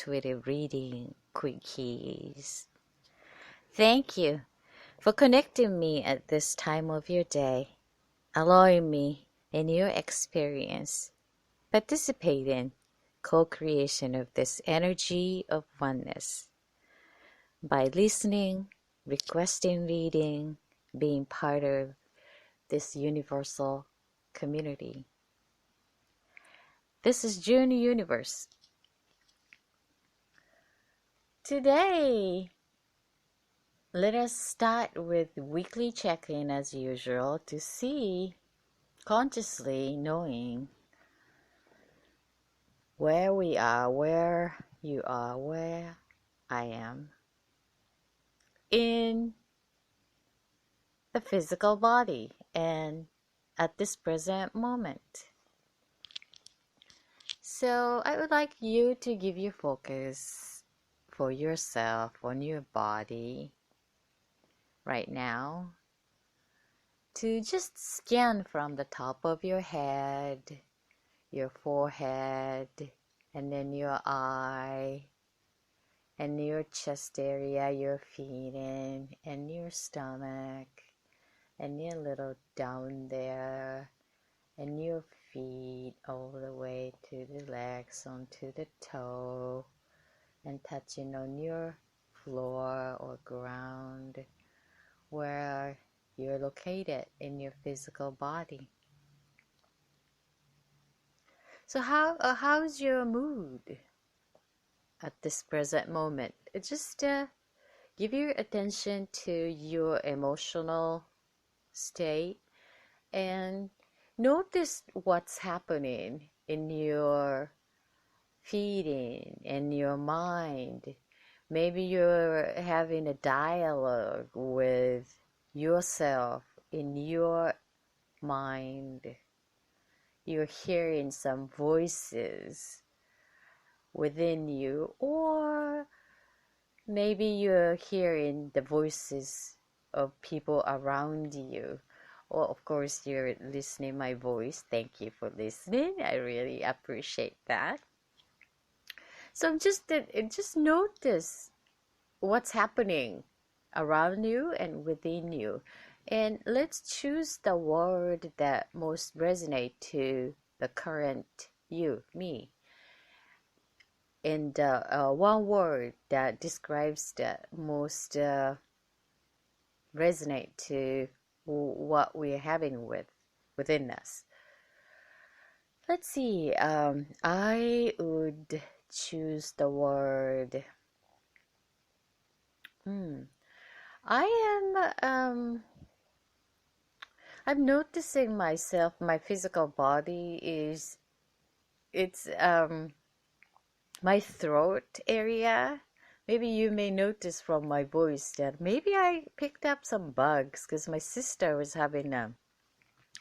Intuitive Reading Quickies. Thank you for connecting me at this time of your day, allowing me in your experience, participate in co-creation of this energy of oneness by listening, requesting reading, being part of this universal community. This is June Universe. Today, let us start with weekly check-in as usual to see, consciously knowing where we are, where you are, where I am in the physical body and at this present moment. So I would like you to give your focus for yourself on your body right now, to just scan from the top of your head, your forehead, and then your eye, and your chest area, your feet in, and your stomach, and your little down there, and your feet all the way to the legs, onto the toe, and touching on your floor or ground where you're located in your physical body. So how's your mood at this present moment? Just give your attention to your emotional state and notice what's happening in your feeling and your mind. Maybe you're having a dialogue with yourself in your mind. You're hearing some voices within you, or maybe you're hearing the voices of people around you. Or of course you're listening my voice. Thank you for listening. I really appreciate that. So just notice what's happening around you and within you, and let's choose the word that most resonate to the current you, me, and one word that describes the most resonate to what we're having within us. Let's see, I would choose the word I'm noticing myself, my physical body it's my throat area. Maybe you may notice from my voice that maybe I picked up some bugs because my sister was having a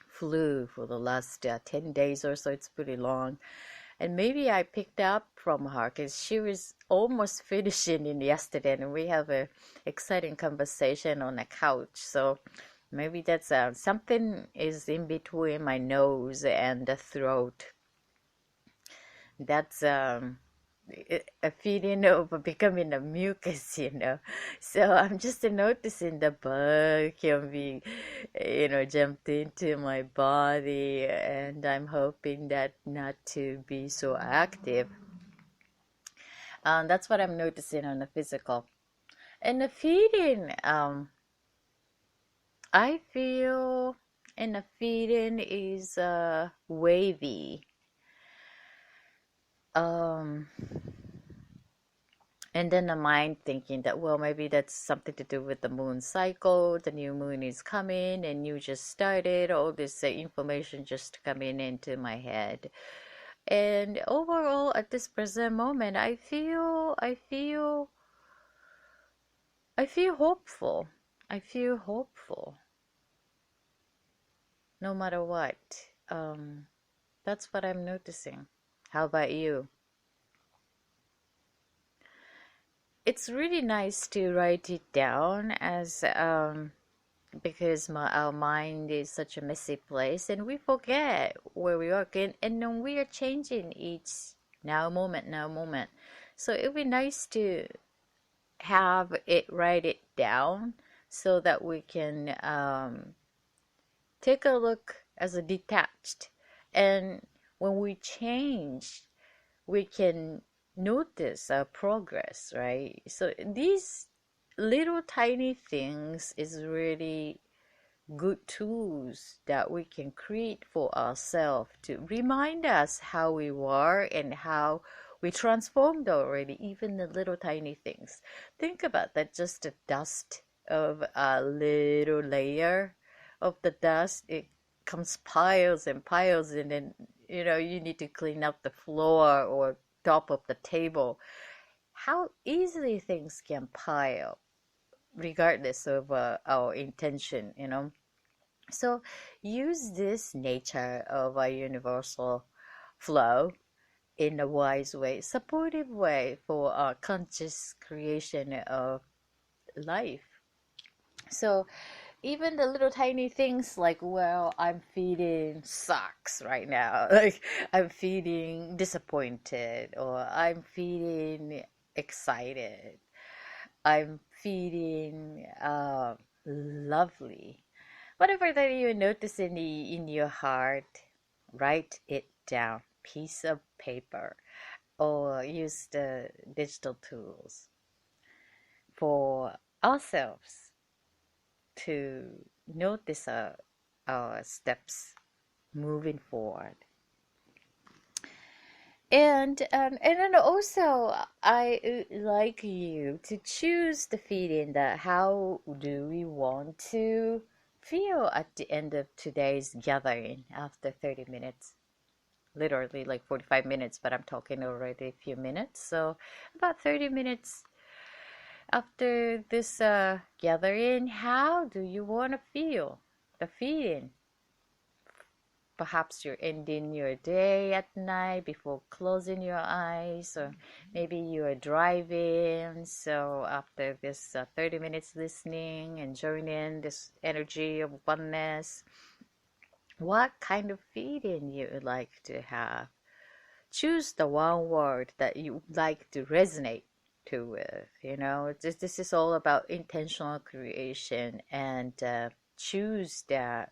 flu for the last 10 days or so. It's pretty long. And maybe I picked up from her because she was almost finishing in yesterday, and we have a exciting conversation on the couch. So maybe that's something is in between my nose and the throat. That's a feeling of becoming a mucus, So I'm just noticing the bug can be, jumped into my body, and I'm hoping that not to be so active. That's what I'm noticing on the physical. And the feeling, I feel, and the feeling is wavy. And then the mind thinking that, well, maybe that's something to do with the moon cycle. The new moon is coming and you just started. All this information just coming into my head. And overall, at this present moment, I feel hopeful. I feel hopeful. No matter what. That's what I'm noticing. How about you? It's really nice to write it down as because our mind is such a messy place, and we forget where we are, and then we are changing each now moment. So it would be nice to write it down so that we can take a look as a detached. And when we change, we can notice our progress, right? So these little tiny things is really good tools that we can create for ourselves to remind us how we were and how we transformed already, even the little tiny things. Think about that, just the dust of a little layer of the dust. It comes piles and piles, and then you need to clean up the floor or top of the table. How easily things can pile regardless of our intention. So use this nature of a universal flow in a wise way, supportive way for a conscious creation of life. So even the little tiny things like, well, I'm feeling sucks right now. Like I'm feeling disappointed or I'm feeling excited. I'm feeling lovely. Whatever that you notice in your heart, write it down. Piece of paper or use the digital tools for ourselves to notice our steps moving forward. And then also I like you to choose the feeling that how do we want to feel at the end of today's gathering after 30 minutes. Literally like 45 minutes, but I'm talking already a few minutes. So about 30 minutes after this gathering, how do you want to feel? The feeling. Perhaps you're ending your day at night before closing your eyes, or maybe you are driving. So after this 30 minutes listening and joining this energy of oneness, what kind of feeling you would like to have? Choose the one word that you would like to resonate to with. This is all about intentional creation, and choose that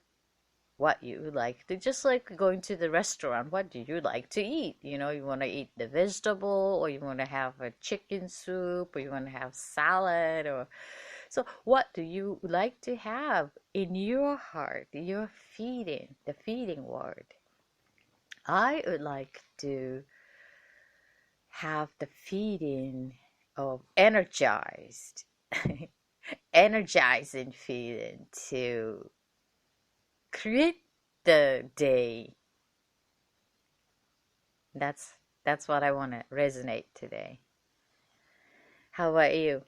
what you like to, just like going to the restaurant. What do you like to eat? You want to eat the vegetable, or you want to have a chicken soup, or you want to have salad, or so what do you like to have in your heart, your feeding, the feeding word? I would like to have the feeling of energized energizing feeling to create the day. That's what I want to resonate today. How about you?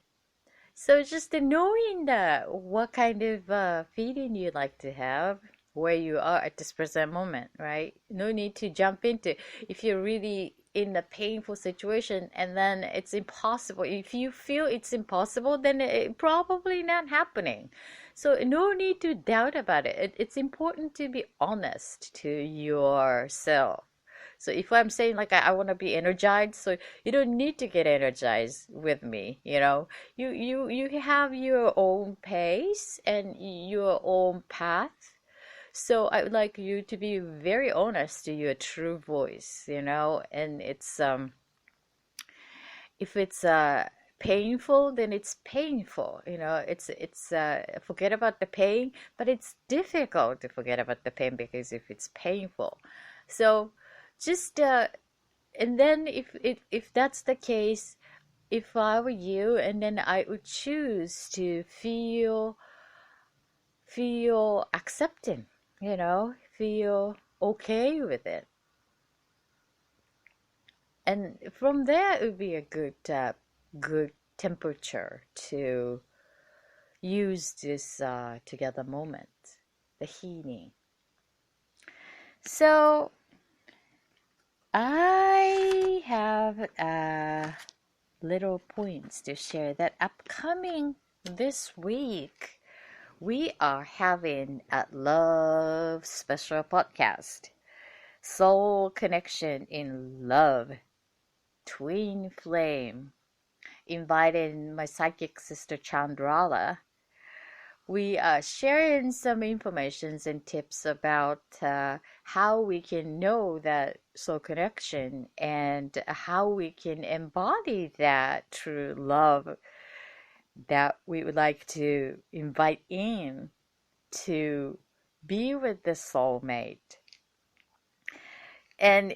So just knowing that what kind of feeling you like to have, where you are at this present moment, right? No need to jump into if you're really in a painful situation and then it's impossible. If you feel it's impossible, then it probably not happening. So no need to doubt about it. It's important to be honest to yourself. So if I'm saying like I want to be energized, so you don't need to get energized with me. You have your own pace and your own path. So I would like you to be very honest to your true voice. And it's if it's painful, then it's painful. It's forget about the pain, but it's difficult to forget about the pain because if it's painful. So just and then if that's the case, if I were you, and then I would choose to feel accepting, feel okay with it. And from there it would be a good temperature to use this together moment, the healing. So I have little points to share that upcoming this week we are having a love special podcast, Soul Connection in Love twin flame, inviting my psychic sister Chandra. We are sharing some informations and tips about how we can know that soul connection and how we can embody that true love that we would like to invite in to be with the soulmate. And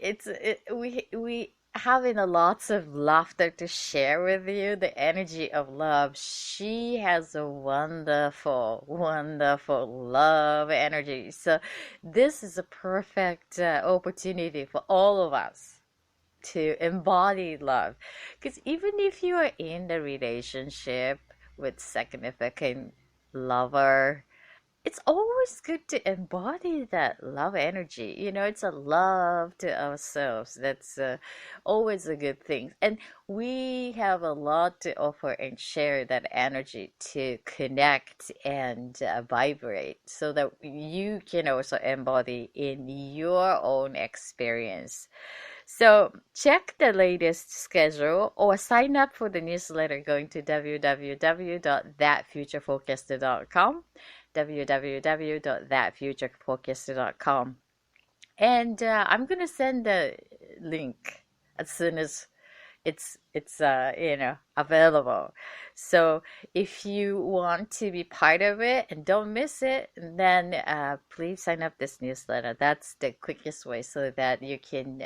we having a lots of laughter to share with you, the energy of love. She has a wonderful love energy. So this is a perfect opportunity for all of us to embody love, because even if you are in the relationship with significant lover, it's always good to embody that love energy. It's a love to ourselves. That's always a good thing. And we have a lot to offer and share that energy to connect and vibrate so that you can also embody in your own experience. So check the latest schedule or sign up for the newsletter going to www.thatfutureforecaster.com, www.thatfutureforecaster.com. And I'm going to send the link as soon as it's available. So if you want to be part of it and don't miss it, then please sign up this newsletter. That's the quickest way so that you can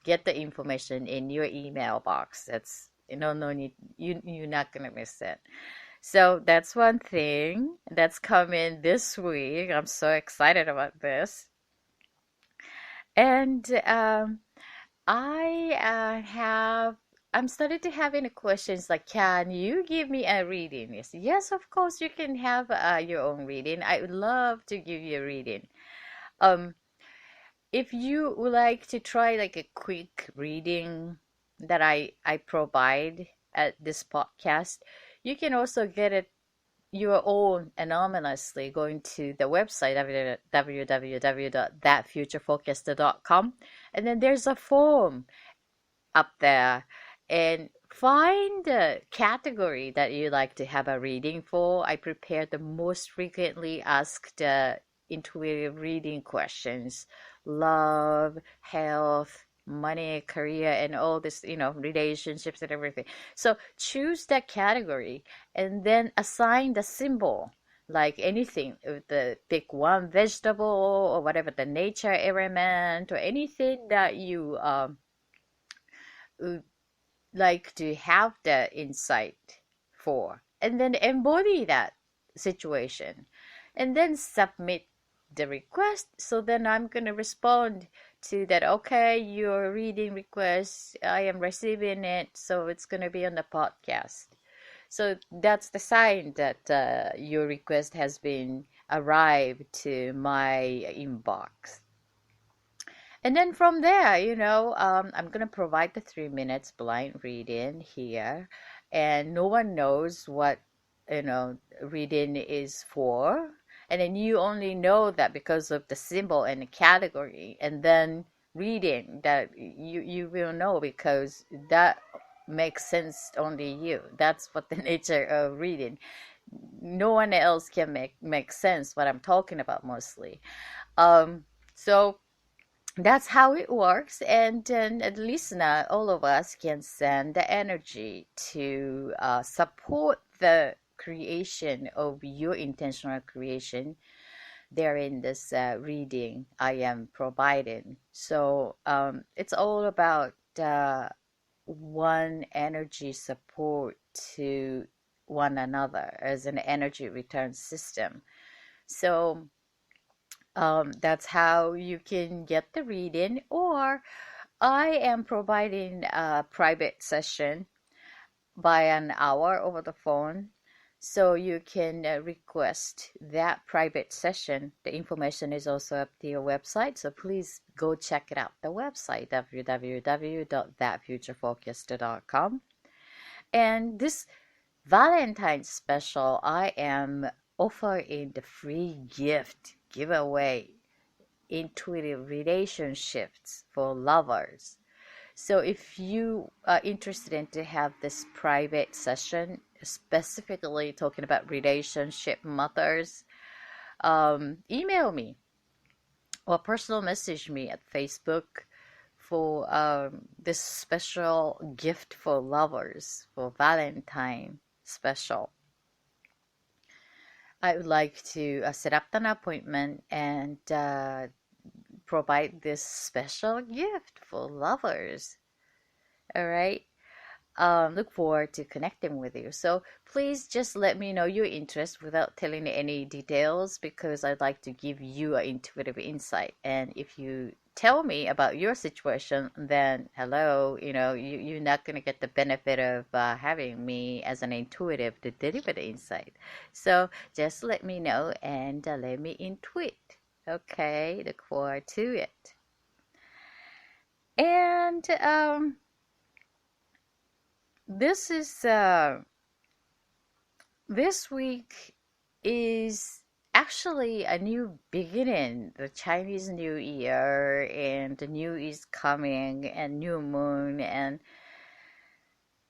get the information in your email box. That's no need, you're not gonna miss it. So that's one thing that's coming this week. I'm so excited about this. And I'm starting to have any questions like, can you give me a reading? Yes, of course you can have your own reading. I would love to give you a reading. Um, if you would like to try like a quick reading that I provide at this podcast, you can also get it your own anonymously going to the website www.thatfutureforecaster.com, and then there's a form up there, and find the category that you like to have a reading for. I prepared the most frequently asked intuitive reading questions: love, health, money, career, and all this, relationships and everything. So choose that category and then assign the symbol. Like anything, pick one vegetable or whatever, the nature element or anything that you would like to have the insight for, and then embody that situation and then submit the request. So then I'm going to respond to that. Okay, your reading request, I am receiving it, so it's going to be on the podcast. So that's the sign that your request has been arrived to my inbox. And then from there, I'm going to provide the 3 minutes blind reading here. And no one knows what, reading is for. And then you only know that because of the symbol and the category. And then reading that you will know because that makes sense only you. That's what the nature of reading. No one else can make sense what I'm talking about mostly. So that's how it works. And then at listener, all of us can send the energy to support the creation of your intentional creation there in this reading I am providing. So it's all about one energy support to one another as an energy return system. So that's how you can get the reading, or I am providing a private session by an hour over the phone. So you can request that private session. The information is also up to your website. So please go check it out. The website, www.thatfutureforecaster.com. And this Valentine's special, I am offering the free gift giveaway, intuitive relationships for lovers. So if you are interested in to have this private session, specifically talking about relationship matters, email me or personal message me at Facebook for this special gift for lovers for Valentine special. I would like to set up an appointment and provide this special gift for lovers. All right. Look forward to connecting with you. So please just let me know your interest without telling any details because I'd like to give you an intuitive insight. And if you tell me about your situation, then hello, you're not going to get the benefit of having me as an intuitive to deliver the insight. So just let me know and let me intuit. Okay, look forward to it. And this is this week is actually a new beginning. The Chinese New Year and the new is coming and new moon and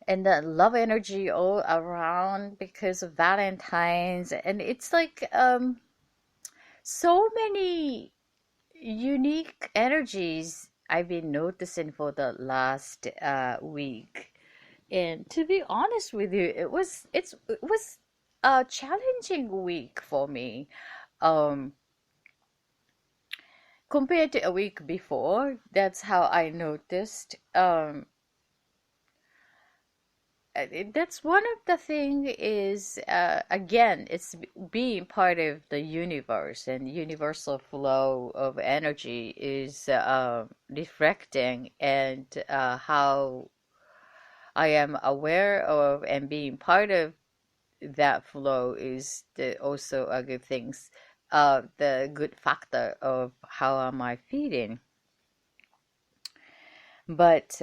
the love energy all around because of Valentine's, and it's like so many unique energies I've been noticing for the last week. And to be honest with you, it was a challenging week for me. Um, Compared to a week before, that's how I noticed. That's one of the thing is again, it's being part of the universe and universal flow of energy is reflecting and how I am aware of and being part of that flow is also a good things. The good factor of how am I feeling. But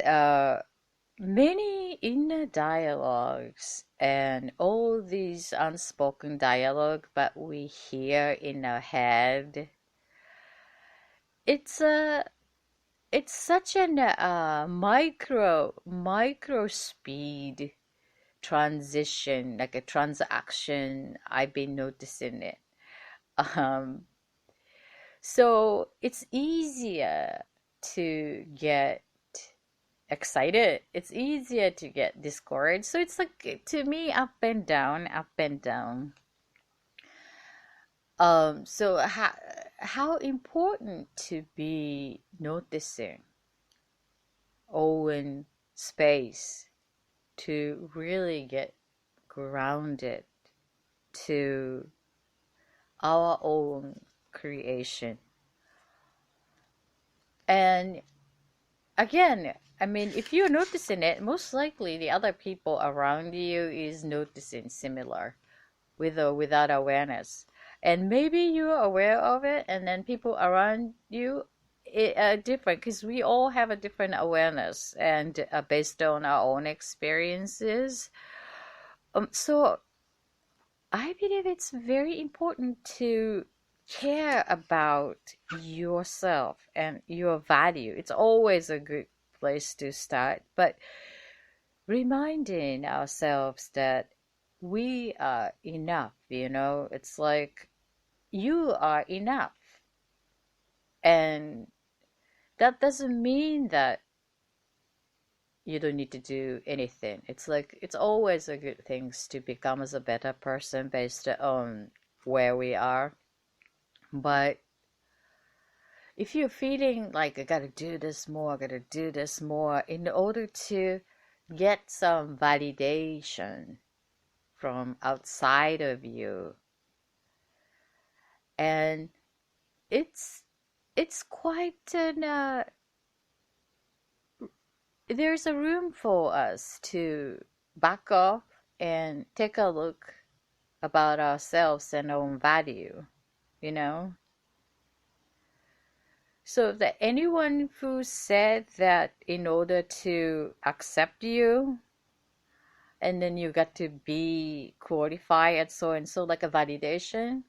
many inner dialogues and all these unspoken dialogue that we hear in our head, it's a it's such an micro speed transition, like a transaction. I've been noticing it. Um, so it's easier to get excited. It's easier to get discouraged. So it's like to me up and down, up and down. So how important to be noticing own space to really get grounded to our own creation. And again, I mean, if you're noticing it, most likely the other people around you is noticing similar with or without awareness. And maybe you're aware of it, and then people around you are different because we all have a different awareness and based on our own experiences. So I believe it's very important to care about yourself and your value. It's always a good place to start, but reminding ourselves that we are enough, it's like you are enough. And that doesn't mean that you don't need to do anything. It's like it's always a good thing to become as a better person based on where we are. But if you're feeling like I gotta do this more, I gotta do this more in order to get some validation from outside of you, and it's quite an there's a room for us to back off and take a look about ourselves and our own value, you know. So that anyone who said that in order to accept you, and then you got to be qualified and so like a validation,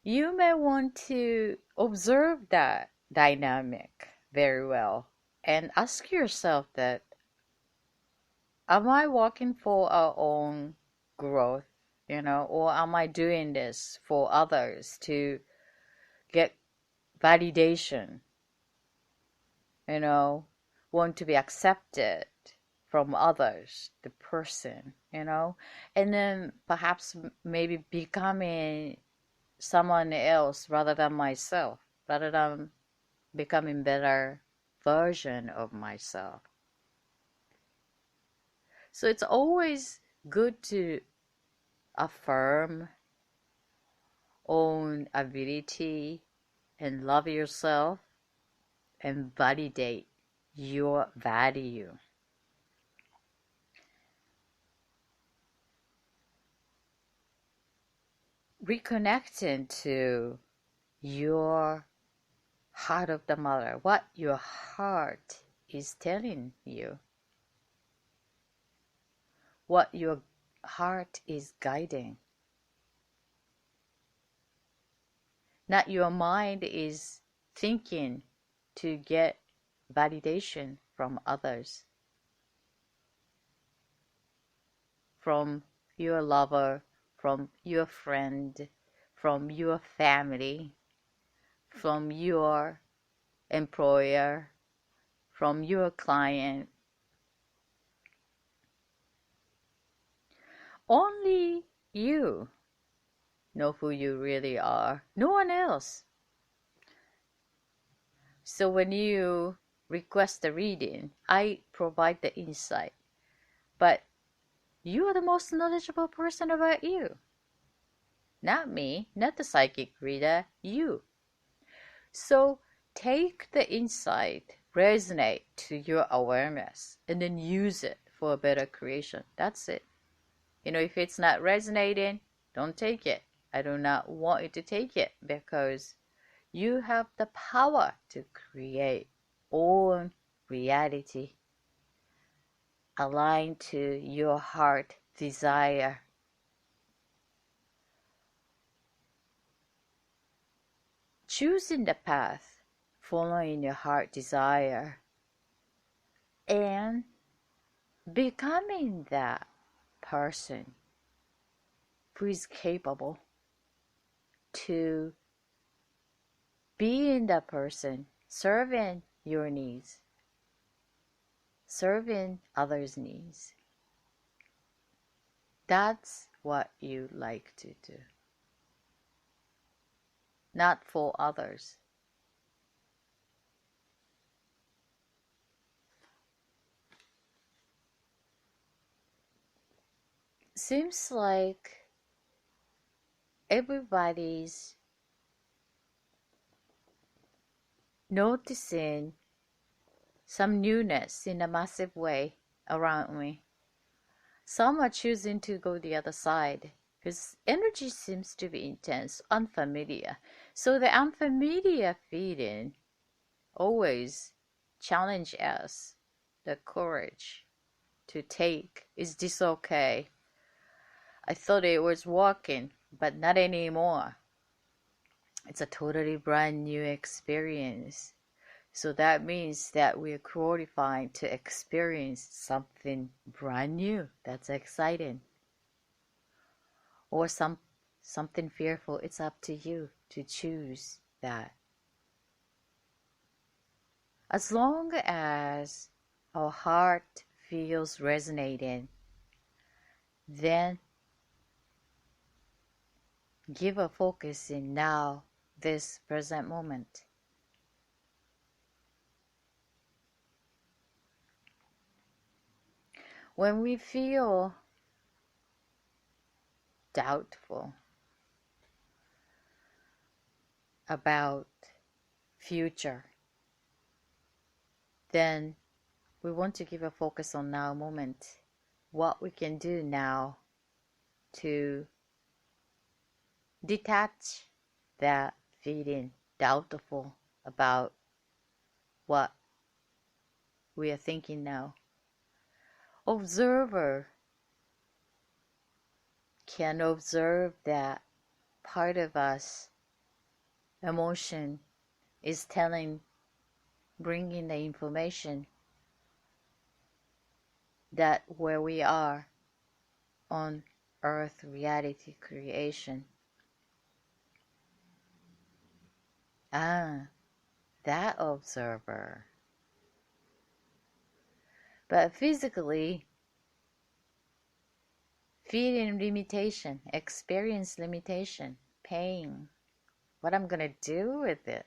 you may want to observe that dynamic very well and ask yourself that, am I walking for our own growth, or am I doing this for others to get validation, want to be accepted from others, the person, and then perhaps maybe becoming someone else rather than myself, rather than becoming better version of myself. So it's always good to affirm own ability and love yourself and validate your value. Reconnecting to your heart of the mother, what your heart is telling you, what your heart is guiding. Not your mind is thinking to get validation from others, from your lover, from your friend, from your family, from your employer, from your client. Only you know who you really are. No one else. So when you request a reading, I provide the insight. But you are the most knowledgeable person about you. Not me, not the psychic reader, you. So take the insight, resonate to your awareness, and then use it for a better creation. That's it. If it's not resonating, don't take it. I do not want you to take it, because you have the power to create own reality aligned to your heart desire. Choosing the path, following your heart desire, and becoming that person who is capable to being that person, serving your needs, serving others' needs. That's what you like to do. Not for others. Seems like everybody's noticing some newness in a massive way around me. Some are choosing to go the other side because energy seems to be intense, unfamiliar. So the unfamiliar feeling always challenge us, the courage to take. Is this okay? I thought it was working, but not anymore. It's a totally brand new experience. So that means that we're qualifying to experience something brand new. That's exciting. Or something fearful. It's up to you to choose that. As long as our heart feels resonating, then give a focus in now, this present moment. When we feel doubtful about future, then we want to give a focus on now moment, what we can do now to detach that feeling doubtful about what we are thinking now. Observer can observe that part of us, emotion, is telling bringing the information that where we are on earth reality creation. That observer. But physically, feeling limitation, experience limitation, pain. What I'm gonna do with it?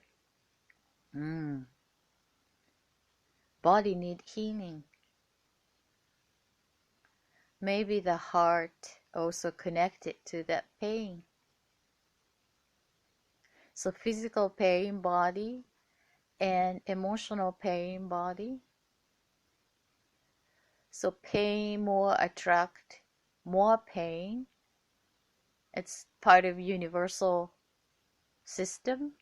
Body need healing. Maybe the heart also connected to that pain. So physical pain body and emotional pain body. So pain more attract more pain. It's part of universal system.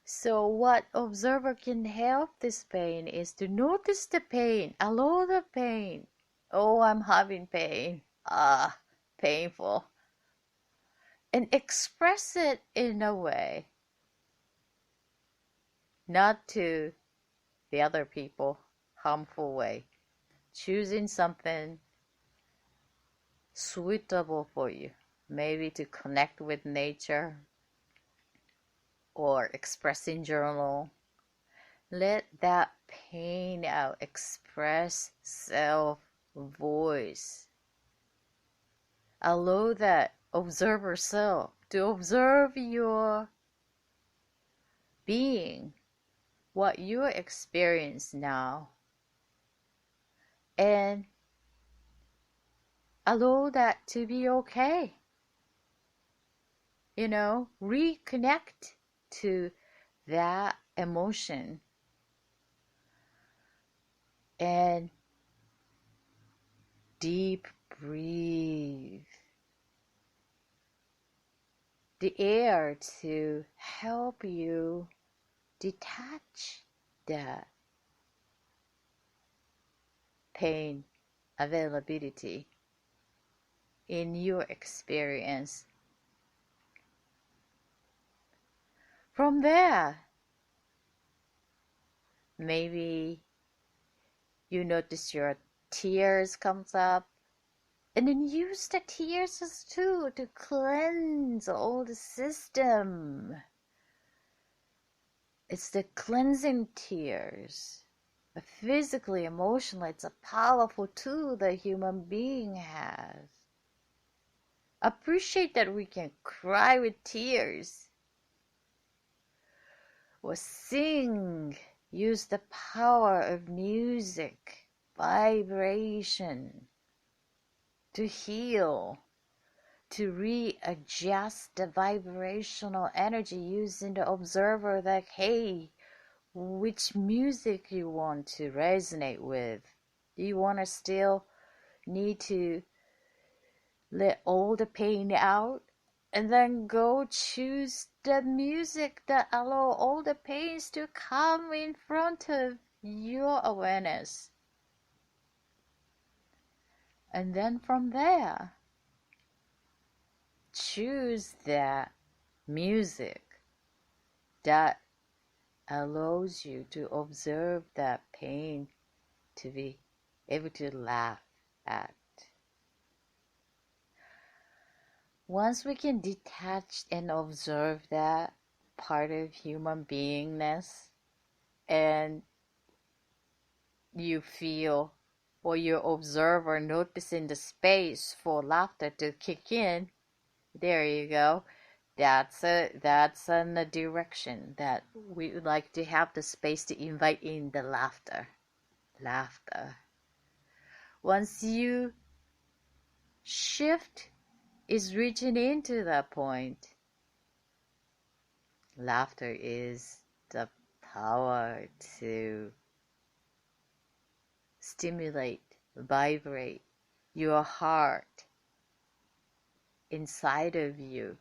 So what observer can help this pain is to notice the pain, allow the pain. Oh, I'm having pain. Painful. And express it in a way, not to the other people, harmful way. Choosing something suitable for you, maybe to connect with nature or expressing journal. Let that pain out, express self voice. Allow that observer self to observe your being, what you experience now, and allow that to be okay. Reconnect to that emotion and deep breathe the air to help you detach that pain availability in your experience. From there, maybe you notice your tears comes up, and then use the tears as too to cleanse all the system. It's the cleansing tears. Physically, emotionally, it's a powerful tool the human being has. Appreciate that we can cry with tears. Or sing. Use the power of music, vibration, to heal, to readjust the vibrational energy using the observer that, hey, which music you want to resonate with. Do you want to still need to let all the pain out? And then go choose the music that allow all the pains to come in front of your awareness. And then from there, choose that music that allows you to observe that pain, to be able to laugh at. Once we can detach and observe that part of human beingness, and you feel, or your observer noticing the space for laughter to kick in, there you go. That's in the direction that we would like to have the space to invite in the laughter. Once you shift is reaching into that point, laughter is the power to stimulate, vibrate your heart inside of you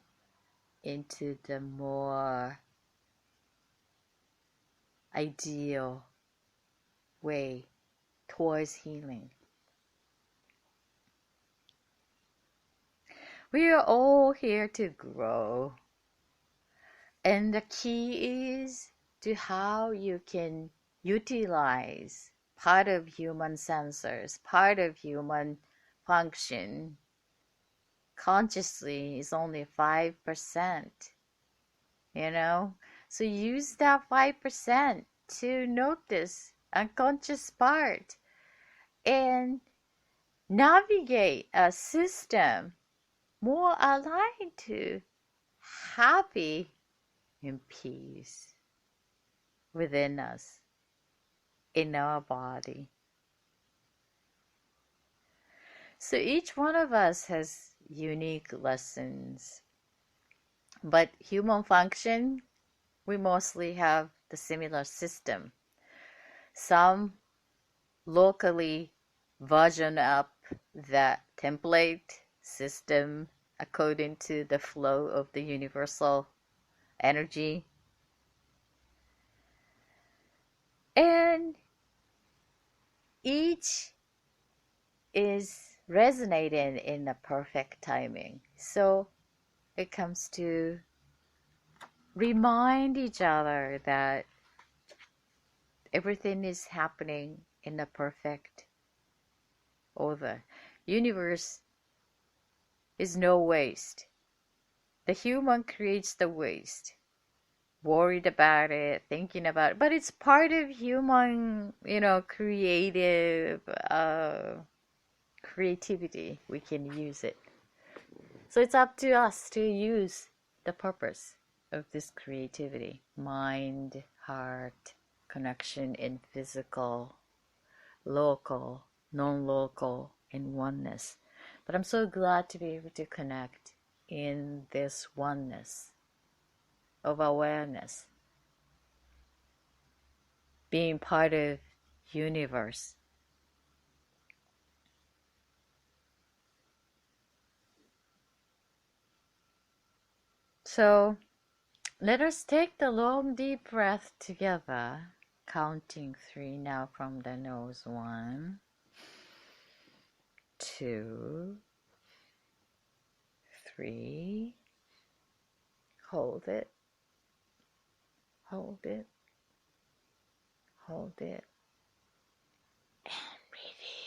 into the more ideal way towards healing. We are all here to grow, and the key is to how you can utilize part of human sensors, part of human function consciously is only 5%, you know? So use that 5% to notice unconscious part and navigate a system more aligned to happy and peace within us, in our body. So each one of us has unique lessons, but human function, we mostly have the similar system. Some locally version up that template system according to the flow of the universal energy. And each is resonating in a perfect timing. So it comes to remind each other that everything is happening in a perfect order. Universe is no waste. The human creates the waste. Worried about it, thinking about it, but it's part of human, creative creativity. We can use it. So it's up to us to use the purpose of this creativity. Mind, heart, connection in physical, local, non-local, and oneness. But I'm so glad to be able to connect in this oneness of awareness, being part of universe. So let us take the long deep breath together, counting 3 now from the nose. 1, 2, 3. Hold it, hold it, hold it, and release.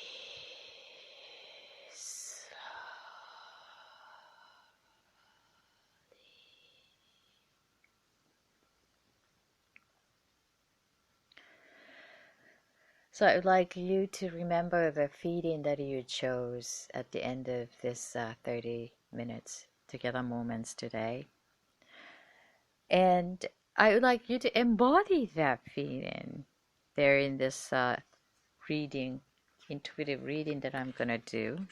So I would like you to remember the feeling that you chose at the end of this 30 minutes together moments today. And I would like you to embody that feeling there in this reading, intuitive reading that I'm going to do.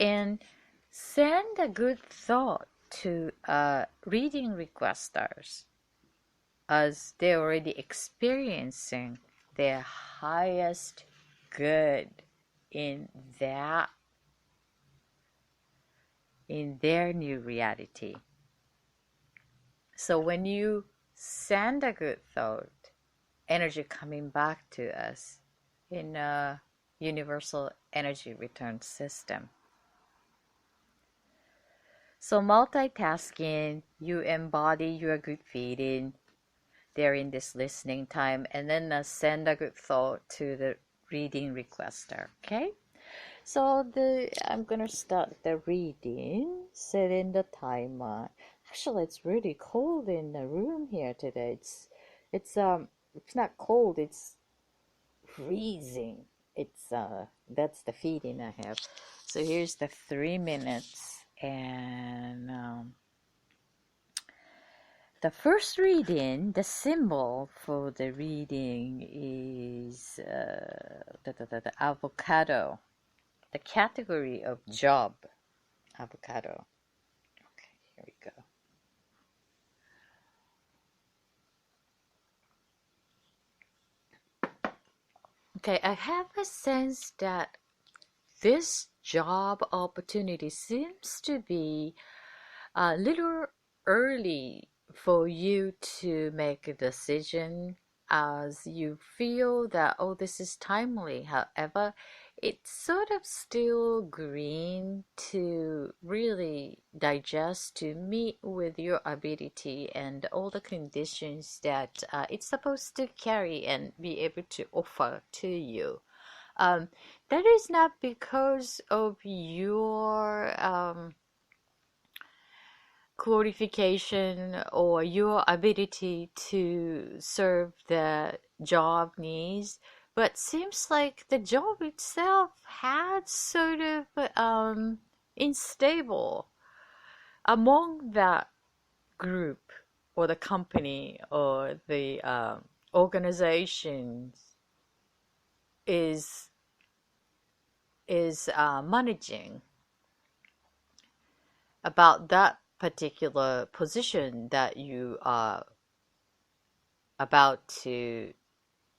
And send a good thought to reading requesters as they're already experiencing their highest good in their new reality. So when you send a good thought, energy coming back to us in a universal energy return system. So multitasking, you embody your good feeling there in this listening time, and then send a good thought to the reading requester. Okay, so I'm gonna start the reading, setting the timer. Actually, it's really cold in the room here today. It's not cold, it's freezing. It's that's the feeling I have. So here's the 3 minutes, and the first reading, the symbol for the reading is the avocado, the category of job, avocado. Okay, here we go. Okay, I have a sense that this job opportunity seems to be a little early for you to make a decision, as you feel that, oh, this is timely. However, it's sort of still green to really digest, to meet with your ability and all the conditions that it's supposed to carry and be able to offer to you. Um, that is not because of your qualification or your ability to serve the job needs, but seems like the job itself had sort of unstable among that group or the company or the organization is managing about that particular position that you are about to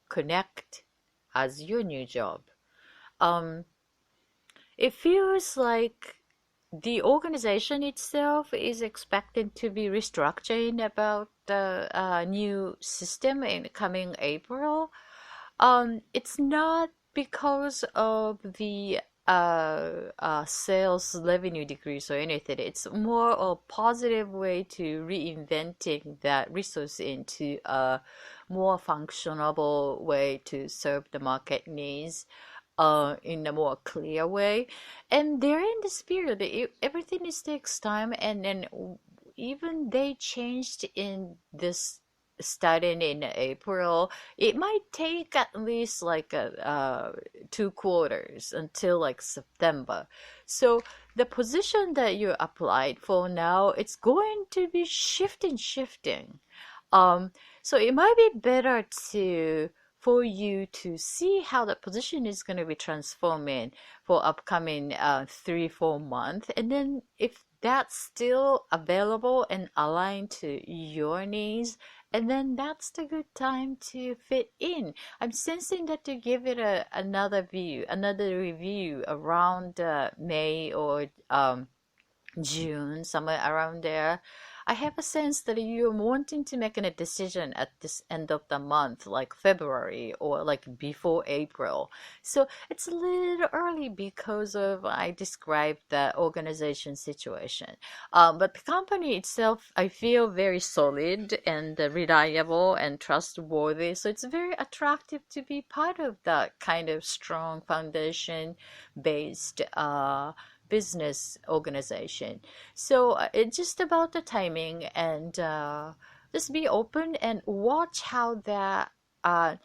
connect as your new job. Um, it feels like the organization itself is expected to be restructuring about the new system in coming April. It's not because of the sales revenue decrease or anything. It's more a positive way to reinventing that resource into a more functionable way to serve the market needs in a more clear way. And they're in this period. Everything is takes time, and then even they changed in this starting in April. It might take at least like 2 quarters until like September. So the position that you applied for now, it's going to be shifting. Um, so it might be better to for you to see how the position is going to be transforming for upcoming 3-4 months, and then if that's still available and aligned to your needs, and then that's the good time to fit in. I'm sensing that to give it another view, another review around May or June, somewhere around there. I have a sense that you're wanting to make a decision at this end of the month, like February or like before April. So it's a little early because of I described the organization situation. But the company itself, I feel very solid and reliable and trustworthy. So it's very attractive to be part of that kind of strong foundation based business organization. So it's just about the timing and just be open and watch how that. I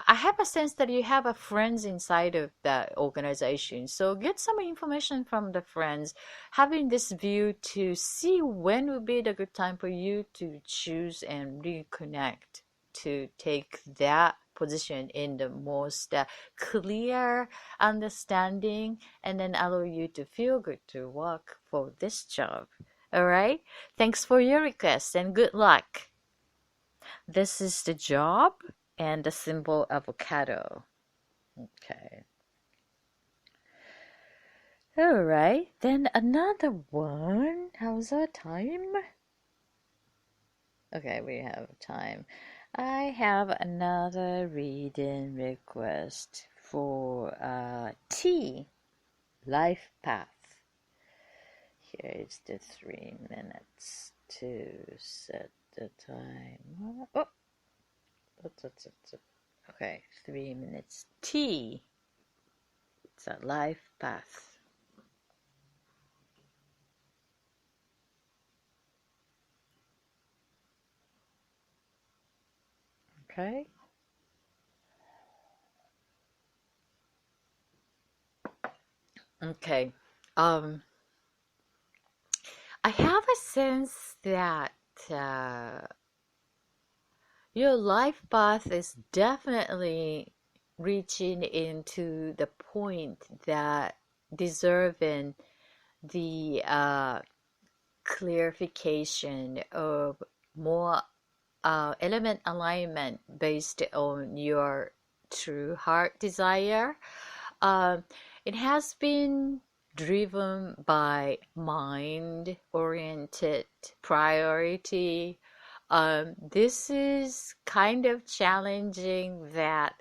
have a sense that you have a friends inside of that organization. So get some information from the friends, having this view to see when would be the good time for you to choose and reconnect to take that position in the most clear understanding, and then allow you to feel good to work for this job. All right? Thanks for your request and good luck. This is the job and the symbol avocado. Okay. All right. Then another one. How's our time? Okay, we have time. I have another reading request for T, life path. Here is the 3 minutes to set the time. Oh, okay, 3 minutes. T, it's a life path. Okay. Okay. I have a sense that your life path is definitely reaching into the point that deserving the clarification of more element alignment based on your true heart desire. It has been driven by mind-oriented priority. This is kind of challenging that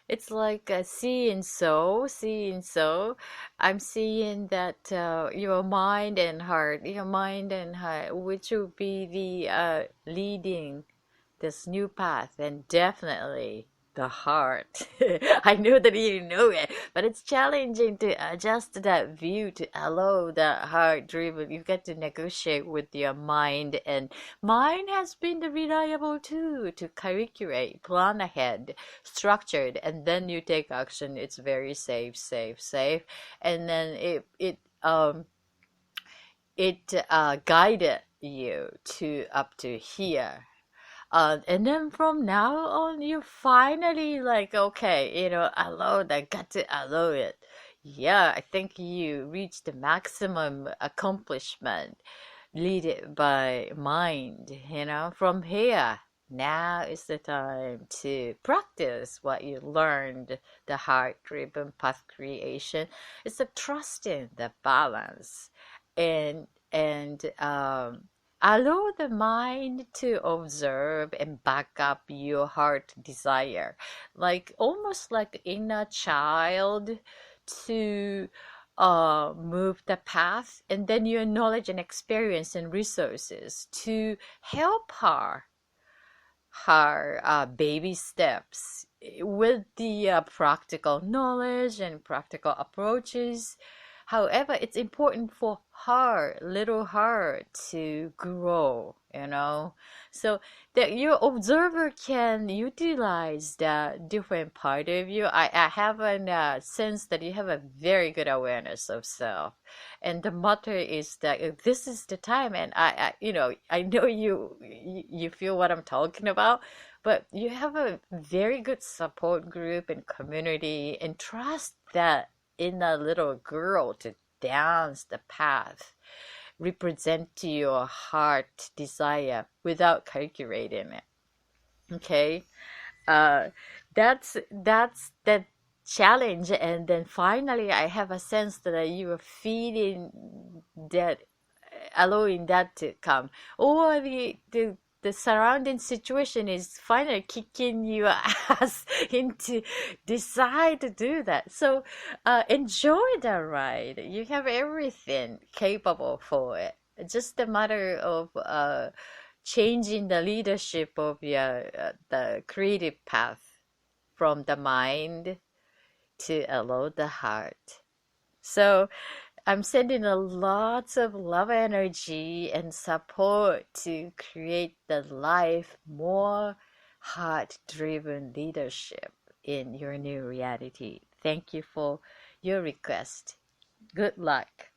It's like seeing so. I'm seeing that your mind and heart, which will be the leading this new path, and definitely the heart. I know that you know it, but it's challenging to adjust that view to allow that heart driven. You get to negotiate with your mind, and mine has been the reliable too to curriculate, plan ahead, structured, and then you take action. It's very safe, and then it guided you to up to here. And then from now on, you finally like, okay, allow that, got to allow it. Yeah, I think you reached the maximum accomplishment, lead it by mind, from here. Now is the time to practice what you learned, the heart-driven path creation. It's the trusting the balance and allow the mind to observe and back up your heart desire, like almost like inner child to move the path, and then your knowledge and experience and resources to help her baby steps with the practical knowledge and practical approaches. However, it's important for her, little her, to grow. So that your observer can utilize the different part of you. I have a sense that you have a very good awareness of self. And the matter is that this is the time, and I know you feel what I'm talking about, but you have a very good support group and community, and trust that inner little girl to dance the path, represent your heart desire without calculating it. Okay, uh, that's the challenge, and then finally, I have a sense that you are feeling that, allowing that to come, or the surrounding situation is finally kicking your ass into decide to do that. So enjoy the ride. You have everything capable for it. It's just a matter of changing the leadership of your the creative path from the mind to allow the heart. So I'm sending a lots of love energy and support to create the life more heart-driven leadership in your new reality. Thank you for your request. Good luck.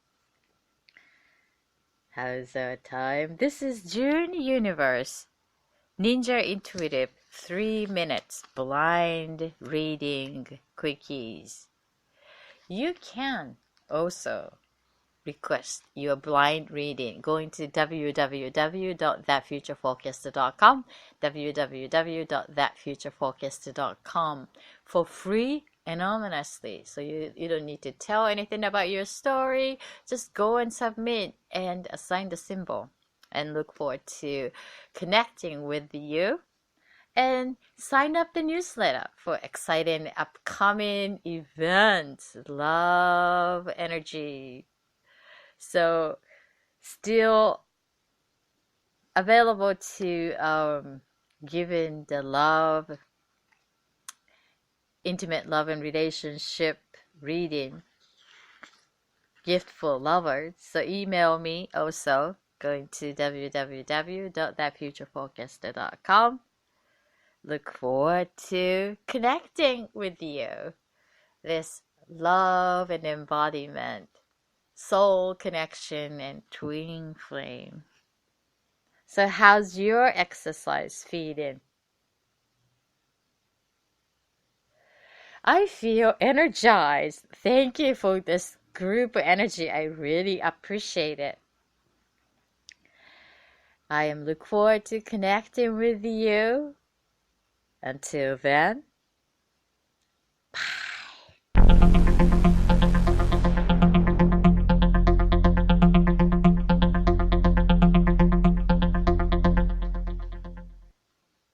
How's our time? This is June Universe. Ninja Intuitive 3 minutes blind reading quickies. You can also request your blind reading going to www.thatfutureforecaster.com, www.thatfutureforecaster.com for free anonymously. So you don't need to tell anything about your story. Just go and submit and assign the symbol, and look forward to connecting with you. And sign up the newsletter for exciting upcoming events. Love energy. So still available to giving the love, intimate love and relationship reading, gift for lovers. So email me also, going to www.thatfutureforecaster.com. Look forward to connecting with you. This love and embodiment, soul connection, and twin flame. So how's your exercise feeling? I feel energized. Thank you for this group energy. I really appreciate it. I am look forward to connecting with you. Until then, bye.